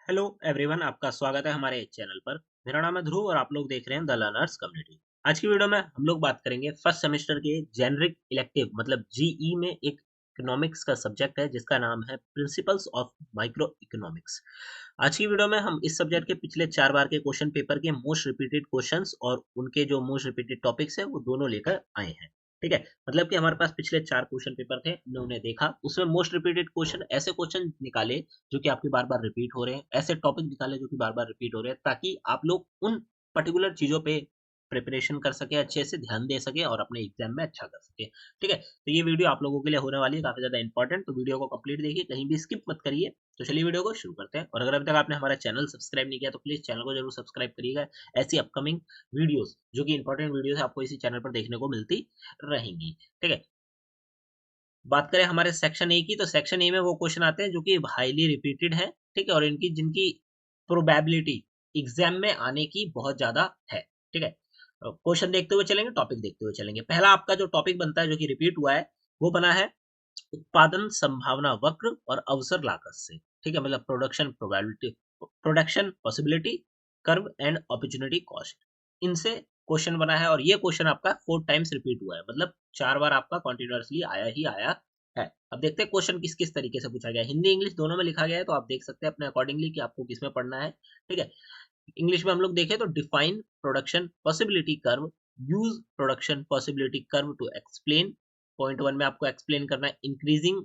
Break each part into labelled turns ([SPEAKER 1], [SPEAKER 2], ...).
[SPEAKER 1] Hello everyone, आपका स्वागत है हमारे चैनल पर। मेरा नाम है ध्रुव और आप लोग देख रहे हैं द लर्नर्स कम्युनिटी। आज की वीडियो में हम लोग बात करेंगे फर्स्ट सेमेस्टर के जेनरिक इलेक्टिव मतलब जीई में एक इकोनॉमिक्स का सब्जेक्ट है जिसका नाम है प्रिंसिपल्स ऑफ माइक्रो इकोनॉमिक्स। आज की वीडियो में हम इस सब्जेक्ट के पिछले 4 बार के क्वेश्चन पेपर के मोस्ट रिपीटेड क्वेश्चंस और उनके जो मोस्ट रिपीटेड टॉपिक्स है वो दोनों लेकर आए हैं। ठीक है, मतलब कि हमारे पास पिछले 4 क्वेश्चन पेपर थे, हमने उन्हें देखा, उसमें मोस्ट रिपीटेड क्वेश्चन ऐसे क्वेश्चन निकाले जो कि आपके बार-बार रिपीट हो रहे हैं, ऐसे टॉपिक निकालें जो कि बार-बार रिपीट हो रहे हैं, ताकि आप लोग उन पर्टिकुलर चीज़ों पे प्रिपरेशन कर सकें, अच्छे से ध्यान दे सकें और अपने एग्ज़ाम में अच्छा कर सकें। ठीक है? तो ये वीडियो आप लोगों के लिए होने वाली है काफ़ी ज़्यादा इम्पोर्टेंट, तो वीडियो को कंप्लीट देखिए, कहीं भी स्किप मत करिए। तो चलिए वीडियो को शुरू करते हैं और अगर अभी तक आपने हमारा चैनल सब्सक्राइब नहीं किया तो प्लीज़ चैनल को ज़रूर सब्सक्राइब करिएगा। ऐसी अपकमिंग वीडियोज़ जो कि इम्पोर्टेंट वीडियोज़ आपको इसी चैनल पर देखने को मिलती रहेंगी। ठीक है? बात करें हमारे सेक्शन ए की, तो सेक्शन ए में वो क्वेश्चन आते हैं जो कि हाईली रिपीटेड है, ठीक है, और इनकी जिनकी प्रोबेबिलिटी एग्जाम में आने की बहुत ज्यादा है। ठीक है, क्वेश्चन देखते हुए चलेंगे, टॉपिक देखते हुए चलेंगे। पहला आपका जो टॉपिक बनता है जो कि रिपीट हुआ है वो बना है उत्पादन संभावना वक्र और अवसर लागत से। ठीक है, मतलब production probability, production possibility curve and opportunity cost, इनसे क्वेश्चन बना है और ये क्वेश्चन आपका 4 टाइम्स रिपीट हुआ है, मतलब 4 बार आपका कंटिन्यूअसली आया ही आया है। अब देखते हैं क्वेश्चन किस किस तरीके से पूछा गया है। हिंदी इंग्लिश दोनों में लिखा गया है, तो आप देख सकते हैं अपने अकॉर्डिंगली कि आपको किस में पढ़ना है। ठीक है, इंग्लिश में हम लोग देखें तो define production possibility curve, use production possibility curve to explain. Point 1 में आपको एक्सप्लेन करना है इंक्रीजिंग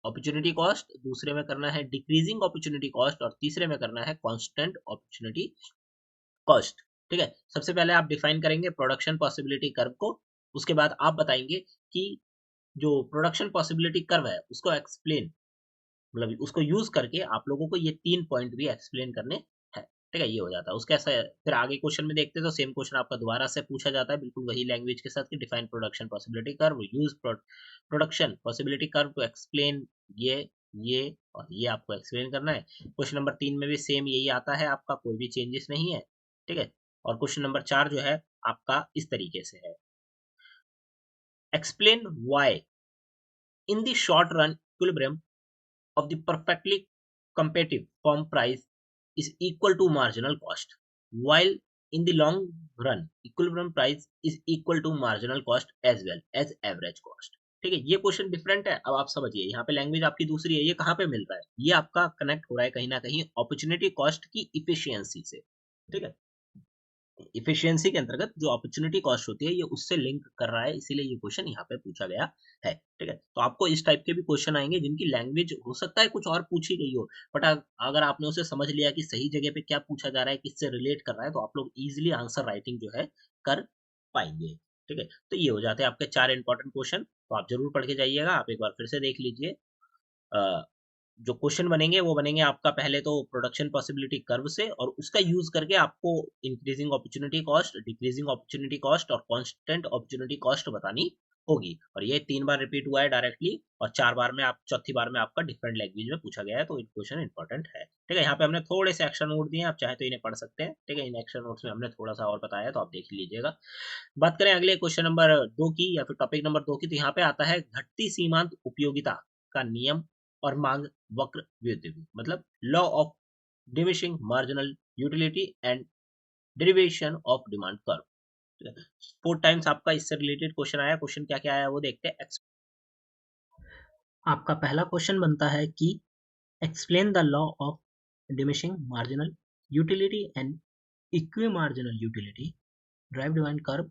[SPEAKER 1] अपॉर्चुनिटी कॉस्ट, दूसरे में करना है डिक्रीजिंग अपॉर्चुनिटी कॉस्ट और तीसरे में करना है कांस्टेंट अपॉर्चुनिटी कॉस्ट। ठीक है, सबसे पहले आप डिफाइन करेंगे प्रोडक्शन पॉसिबिलिटी कर्व को, उसके बाद आप बताएंगे कि जो प्रोडक्शन पॉसिबिलिटी कर्व है उसको एक्सप्लेन, मतलब उसको यूज करके आप लोगों को ये 3 पॉइंट भी एक्सप्लेन करने हैं। ठीक है, ये हो जाता है उसके ऐसा। फिर आगे क्वेश्चन में देखते हैं तो सेम क्वेश्चन आपका दोबारा से पूछा जाता है बिल्कुल वही लैंग्वेज के साथ कि define production possibility curve, use production possibility curve to explain ये और ये आपको एक्सप्लेन करना है। क्वेश्चन नंबर 3 में भी सेम यही आता है आपका, कोई भी चेंजेस नहीं है। ठीक है, और क्वेश्चन नंबर 4 जो है आपका इस तरीके से है, explain why in the short run equilibrium of the perfectly competitive firm price is equal to marginal cost, while in the long run equilibrium price is equal to marginal cost as well as average cost। ठीक है, ये question different है। अब आप समझिए यहाँ पे language आपकी दूसरी है, ये कहाँ पे मिल रहा है, ये आपका कनेक्ट हो रहा है कहीं ना कहीं अपॉर्चुनिटी कॉस्ट की इफिशियंसी से। ठीक है, इफिशियंसी के अंतर्गत जो अपॉर्चुनिटी कॉस्ट होती है ये उससे लिंक कर रहा है, इसीलिए ये क्वेश्चन यहाँ पे पूछा गया है। ठीक है, तो आपको इस टाइप के भी क्वेश्चन आएंगे जिनकी लैंग्वेज हो सकता है कुछ और पूछी गई हो, बट अगर आपने उसे समझ लिया कि सही जगह पे क्या पूछा जा रहा है, किससे रिलेट कर रहा है, तो आप लोग इजिली आंसर राइटिंग जो है कर पाएंगे। ठीक है, तो ये हो जाते हैं आपके 4 इंपॉर्टेंट क्वेश्चन, तो आप जरूर पढ़ के जाइएगा, आप एक बार फिर से देख लीजिए। जो क्वेश्चन बनेंगे वो बनेंगे आपका पहले तो प्रोडक्शन पॉसिबिलिटी कर्व से, और उसका यूज करके आपको increasing opportunity cost, decreasing opportunity cost और कांस्टेंट अपॉर्चुनिटी कॉस्ट बतानी होगी। और ये 3 बार रिपीट हुआ है डायरेक्टली, और 4 बार में आप चौथी बार में आपका डिफरेंट लैंग्वेज में पूछा गया है, तो क्वेश्चन इंपॉर्टेंट है। ठीक है, यहाँ पे हमने थोड़े से एक्शन नोट दिए, आप चाहे तो इन्हें पढ़ सकते हैं। ठीक है, इन एक्शन नोट्स में हमने थोड़ा सा और बताया, तो आप देख लीजिएगा। बात करें अगले क्वेश्चन नंबर 2 की या फिर टॉपिक नंबर 2 की, तो यहाँ पे आता है घटती सीमांत उपयोगिता का नियम और मांग वक्र व्युत्पत्ति, मतलब law of diminishing marginal utility and derivation of demand curve. 4 times आपका इससे रिलेटेड क्वेश्चन आया। क्वेश्चन क्या क्या आया वो देखते हैं। आपका पहला क्वेश्चन बनता है कि explain the law of diminishing marginal utility and equi marginal utility drive demand curve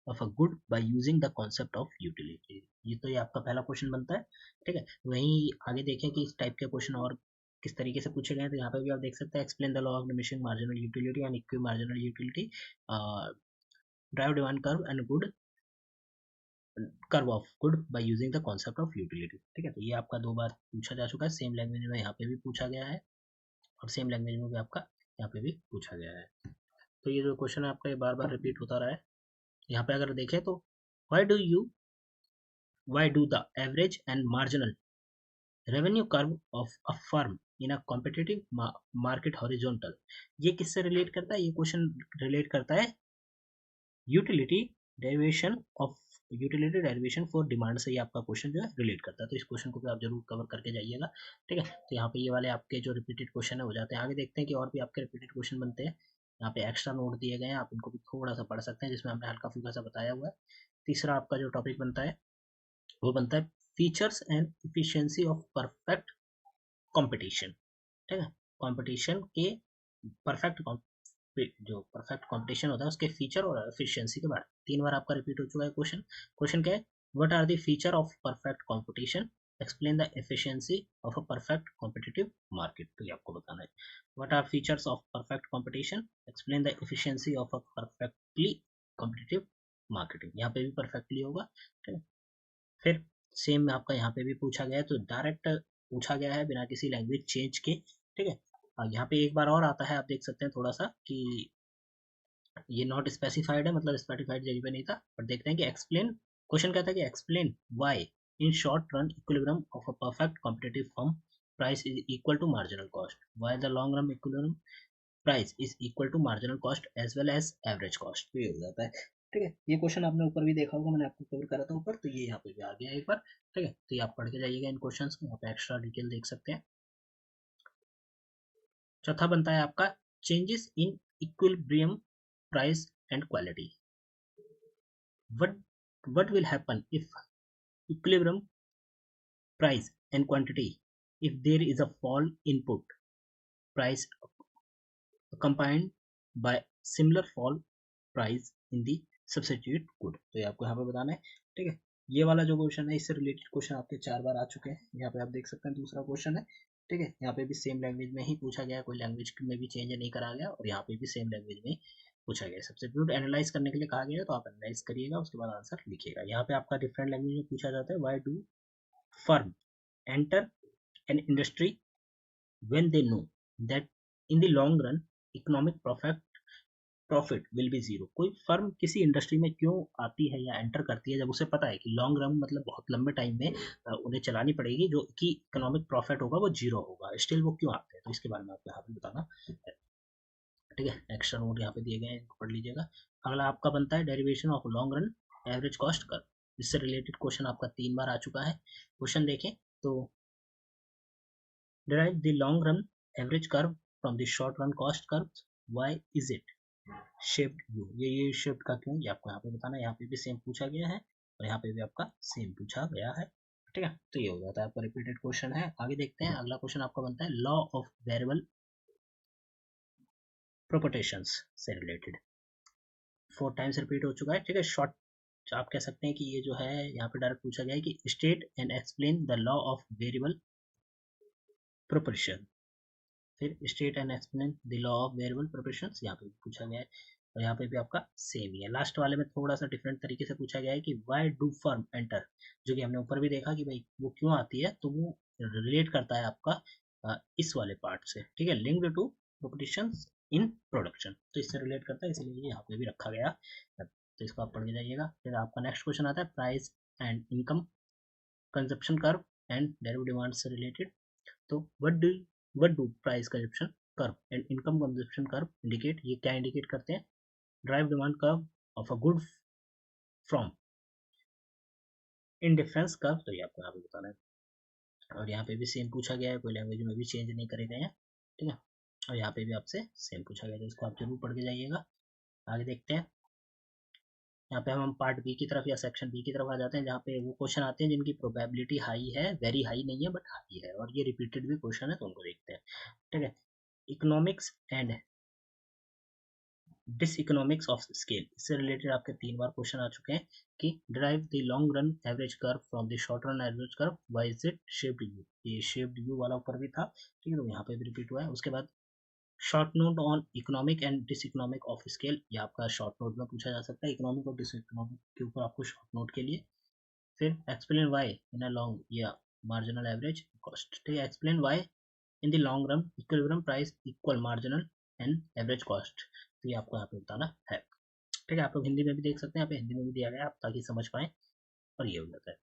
[SPEAKER 1] of a good by using the concept of utility. ये आपका पहला क्वेश्चन बनता है। ठीक है, वहीं आगे देखें कि इस टाइप के क्वेश्चन और किस तरीके से पूछे गए हैं, तो यहाँ पे भी आप देख सकते हैं explain the law of diminishing marginal utility and equi marginal utility drive demand curve and good curve of good by using the concept of utility. ठीक है, तो ये आपका 2 बार पूछा जा चुका है, सेम लैंग्वेज में यहाँ पे भी पूछा गया है और सेम लैंग्वेज में भी आपका यहाँ पे भी पूछा गया है। तो ये जो क्वेश्चन है आपका ये बार बार रिपीट होता रहा है। यहाँ पे अगर देखें तो why do the average and marginal revenue curve of a firm in a competitive market horizontal, ये किससे रिलेट करता है, ये क्वेश्चन रिलेट करता है utility derivation of utility derivation for demand से ये आपका क्वेश्चन जो है रिलेट करता है, तो इस क्वेश्चन को भी आप जरूर कवर करके जाइएगा। ठीक है, तो यहाँ पे ये वाले आपके जो रिपीटेड क्वेश्चन है हो जाते हैं। आगे देखते हैं कि और भी आपके रिपीटेड क्वेश्चन बनते हैं। यहाँ पे एक्स्ट्रा नोट दिए गए हैं, आप इनको भी थोड़ा सा पढ़ सकते हैं, जिसमें हमने हल्का फुल्का सा बताया हुआ है। तीसरा आपका जो टॉपिक बनता है वो बनता है features and efficiency of perfect competition. ठीक है, कंपटीशन के परफेक्ट जो परफेक्ट कंपटीशन होता है उसके फीचर और एफिशिएंसी के बारे में 3 बार आपका रिपीट हो चुका है क्वेश्चन। क्वेश्चन क्या है, what are the feature of perfect competition, explain the efficiency of a perfect competitive market. तो ये आपको बताना है, what are features of perfect competition, explain the efficiency of a perfectly competitive marketing. यहाँ पे भी परफेक्टली होगा। ठीक है, फिर सेम आपका यहाँ पे भी पूछा गया है, तो डायरेक्ट पूछा गया है बिना किसी लैंग्वेज चेंज के। ठीक है, यहाँ पे एक बार और आता है, आप देख सकते हैं थोड़ा सा कि ये नॉट स्पेसिफाइड है, मतलब स्पेसिफाइड जगह पे नहीं था, पर देखते हैं कि एक्सप्लेन, क्वेश्चन कहता है कि explain why in short run equilibrium of a perfect competitive firm price is equal to marginal cost, why the long run equilibrium price is equal to marginal cost as well as average cost. तो ये हो जाता है। ठीक है, ये question आपने ऊपर भी देखा होगा, मैंने आपको कवर करा था ऊपर, तो ये यहाँ पे भी आ गया एक बार। ठीक है, तो ये आप पढ़ के जाइएगा इन क्वेश्चंस को, यहाँ पे एक्स्ट्रा डिटेल देख सकते हैं। चौथा बनता है आपका changes in equilibrium price and quality. what what will happen if equilibrium price and quantity, if there is a fall input price accompanied by similar fall price in the substitute good। तो ये आपको यहाँ पे बताना है। ठीक है, ये वाला जो क्वेश्चन है इससे रिलेटेड क्वेश्चन आपके 4 बार आ चुके हैं। यहाँ पे आप देख सकते हैं दूसरा क्वेश्चन है। ठीक है, यहाँ पे भी सेम लैंग्वेज में ही पूछा गया, कोई लैंग्वेज में भी चेंज नहीं करा गया, और यहाँ पे भी सेम लैंग्वेज में पूछा गया। सब्स्टिट्यूट एनालाइज करने के लिए कहा गया है, तो आप एनालाइज करिएगा, उसके बाद आंसर लिखिएगा। यहाँ पे आपका डिफरेंट लैंग्वेज में पूछा जाता है, why do firm enter an industry when they know that in the long run economic profit will be zero. कोई फर्म किसी इंडस्ट्री में क्यों आती है या एंटर करती है, जब उसे पता है कि लॉन्ग रन मतलब बहुत लंबे टाइम में उन्हें चलानी पड़ेगी, जो कि इकोनॉमिक प्रॉफिट होगा वो जीरो होगा, स्टिल वो क्यों आते हैं, तो इसके बारे में आपको यहाँ पे बताना। ठीक है, एक्स्ट्रा नोट यहाँ पे दिए गए हैं, इनको पढ़ लीजिएगा। अगला आपका बनता है derivation of long run average cost curve. इससे रिलेटेड क्वेश्चन आपका 3 बार आ चुका है। क्वेश्चन देखें तो, derive the long run average curve from the short run cost curve, why is it shaped u। ये shift का क्यों, ये आपको यहाँ पे बताना है। यहाँ पे भी सेम पूछा गया है और यहाँ पे भी आपका सेम पूछा गया है। ठीक है, तो ये हो जाता है आपका रिपीटेड क्वेश्चन है। आगे देखते हैं, अगला क्वेश्चन आपका बनता है लॉ ऑफ वेरिएबल प्रोपोर्शंस से रिलेटेड। 4 टाइम्स रिपीट हो चुका है। ठीक है, शॉर्ट आप कह सकते हैं कि ये जो है यहाँ पे डायरेक्ट पूछा गया है कि state and explain the law of variable proportion. फिर state and explain the law of variable proportions, यहाँ पे भी पूछा गया है, और यहाँ पे भी आपका सेम ही है। लास्ट वाले में थोड़ा सा डिफरेंट तरीके से पूछा गया है कि व्हाई डू फर्म एंटर, जो कि हमने ऊपर भी देखा कि भाई वो क्यों आती है, तो वो रिलेट करता है आपका इस वाले पार्ट से। ठीक है, linked to proportions in production, तो इससे रिलेट करता है, इसलिए यहाँ पे भी रखा गया। तो इसको आप पढ़ के जाइएगा। फिर आपका नेक्स्ट क्वेश्चन आता है price and income consumption curve and derivative demand से रिलेटेड। तो what do price consumption curve and income consumption curve indicate, ये क्या इंडिकेट करते हैं, drive demand curve of a good from indifference curve. तो ये आपको यहाँ पे बताना है, और यहाँ पे भी सेम पूछा गया है, कोई लैंग्वेज में भी चेंज नहीं करे गए हैं। ठीक है, और यहाँ पे भी आपसे सेम पूछा गया है, तो इसको आप जरूर पढ़ के जाइएगा। आगे देखते हैं, यहाँ पे हम पार्ट बी की तरफ या सेक्शन बी की तरफ आ जाते हैं, जहाँ पे वो क्वेश्चन आते हैं जिनकी प्रोबेबिलिटी हाई है, वेरी हाई नहीं है बट हाई है, और ये रिपीटेड भी क्वेश्चन है, तो उनको देखते हैं। ठीक है, economics and diseconomics of scale, इससे रिलेटेड आपके 3 बार क्वेश्चन आ चुके हैं कि derive the long run average curve from the short run average curve, why is it shaped U. ये शेप्ड यू वाला ऊपर भी था। ठीक है, तो यहाँ पे भी रिपीट हुआ है। उसके बाद short note on economic and diseconomic of scale, ये आपका शॉर्ट नोट में पूछा जा सकता है, इकोनॉमिक और डिस इकोनॉमिक के ऊपर आपको शॉर्ट नोट के लिए। फिर explain why in a long या मार्जिनल एवरेज कॉस्ट। ठीक है, explain why in the long run equilibrium price equal marginal and average cost. तो ये आपको यहाँ पे बताना है। ठीक है, आप लोग हिंदी में भी देख सकते हैं, यहाँ पे हिंदी में भी दिया गया है, आप ताकि समझ पाए, और ये हो जाता है।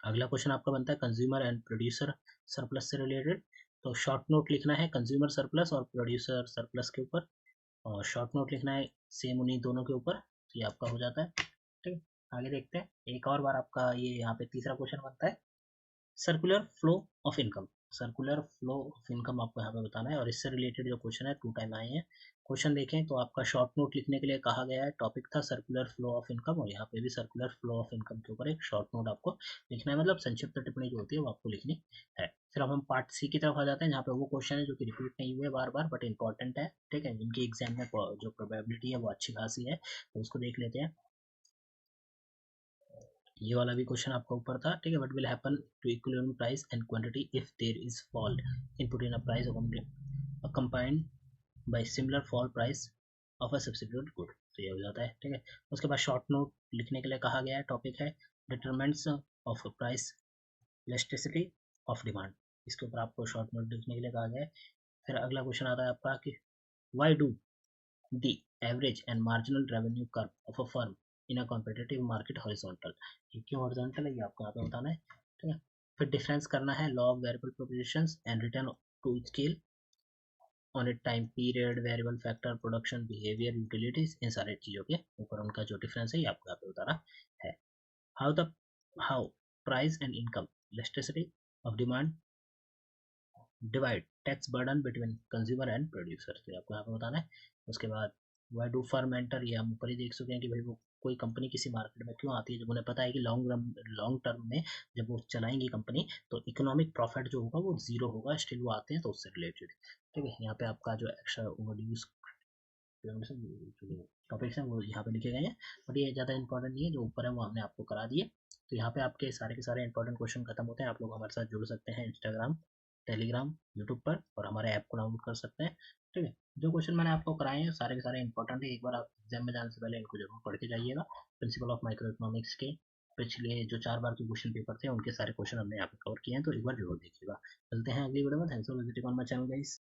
[SPEAKER 1] अगला क्वेश्चन आपका बनता है कंज्यूमर एंड प्रोड्यूसर सरप्लस से रिलेटेड। तो शॉर्ट नोट लिखना है कंज्यूमर सरप्लस और प्रोड्यूसर सरप्लस के ऊपर, और शॉर्ट नोट लिखना है सेम उन्हीं दोनों के ऊपर, तो ये आपका हो जाता है। ठीक है, आगे देखते हैं, एक और बार आपका ये यहाँ पे तीसरा क्वेश्चन बनता है, circular flow of income. Circular flow of income आपको यहाँ पे बताना है, और इससे रिलेटेड जो क्वेश्चन है 2 टाइम आए हैं। क्वेश्चन देखें तो आपका शॉर्ट नोट लिखने के लिए कहा गया है, टॉपिक था सर्कुलर फ्लो ऑफ इनकम, और यहाँ पे भी सर्कुलर फ्लो ऑफ इनकम के ऊपर एक शॉर्ट नोट आपको लिखना है, मतलब संक्षिप्त टिप्पणी जो होती है वो आपको लिखनी है। फिर अब हम पार्ट सी की तरफ आ जाते हैं, जहाँ पे वो क्वेश्चन है जो कि रिपीट नहीं हुए बार बार, बट इंपॉर्टेंट है, ठीक है, जिनकी एग्जाम में जो प्रोबेबिलिटी है वो अच्छी खासी है, तो उसको देख लेते हैं। ये वाला भी क्वेश्चन आपका ऊपर था, ठीक है। What will happen to equilibrium price and quantity if there is fall input in a price combined by similar fall price of a substitute good. तो ये हो जाता है, ठीक है। उसके बाद शॉर्ट नोट लिखने के लिए कहा गया है, टॉपिक है determinants of price elasticity of demand. इसके ऊपर आपको शॉर्ट नोट लिखने के लिए कहा गया है। फिर अगला क्वेश्चन आता है आपका कि why do the average and marginal revenue curve of a firm in a competitive market horizontal। ये क्यों horizontal है ये आपको यहाँ पे बताना है, ठीक है। फिर डिफरेंस करना है law of variable propositions and return to scale on it time period variable factor production behaviour utilities, इन सारे चीज़ों के ऊपर उनका जो डिफरेंस है ये आपको यहाँ पे बताना है। How price and income elasticity of demand divide tax burden between consumer and producer, तो आपको यहाँ पे बताना है। उसके बाद वाई डू फर्म एंटर, ये हम ऊपर ही देख सकते हैं कि भाई वो कोई कंपनी किसी मार्केट में क्यों आती है, जब उन्हें पता है कि लॉन्ग टर्म में जब वो चलाएंगी कंपनी तो इकोनॉमिक प्रॉफिट जो होगा वो जीरो होगा, स्टिल वो आते हैं, तो उससे रिलेटेड, ठीक है। यहाँ पे आपका जो एक्स्ट्रा ओवरड्यूज टॉपिक्स हैं वो यहाँ पे लिखे गए हैं, बट ये ज़्यादा इंपॉर्टेंट नहीं है, जो ऊपर है वो हमने आपको करा दिए। तो यहाँ पे आपके सारे के सारे इंपॉर्टेंट क्वेश्चन खत्म होते हैं। आप लोग हमारे साथ जुड़ सकते हैं इंस्टाग्राम, टेलीग्राम, यूट्यूब पर, और हमारे ऐप को डाउनलोड कर सकते हैं, ठीक है। जो क्वेश्चन मैंने आपको कराए हैं सारे के सारे इंपॉर्टेंट है, एक बार आप एग्जाम में जाने से पहले इनको जरूर पढ़ के जाइएगा। प्रिंसिपल ऑफ माइक्रो इकोनॉमिक्स के पिछले जो 4 बार के क्वेश्चन पेपर थे उनके सारे क्वेश्चन हमने यहाँ पे कवर किए हैं, तो एक बार जरूर देखिएगा। चलते हैं अगली वीडियो में। Thanks for visiting on my channel guys.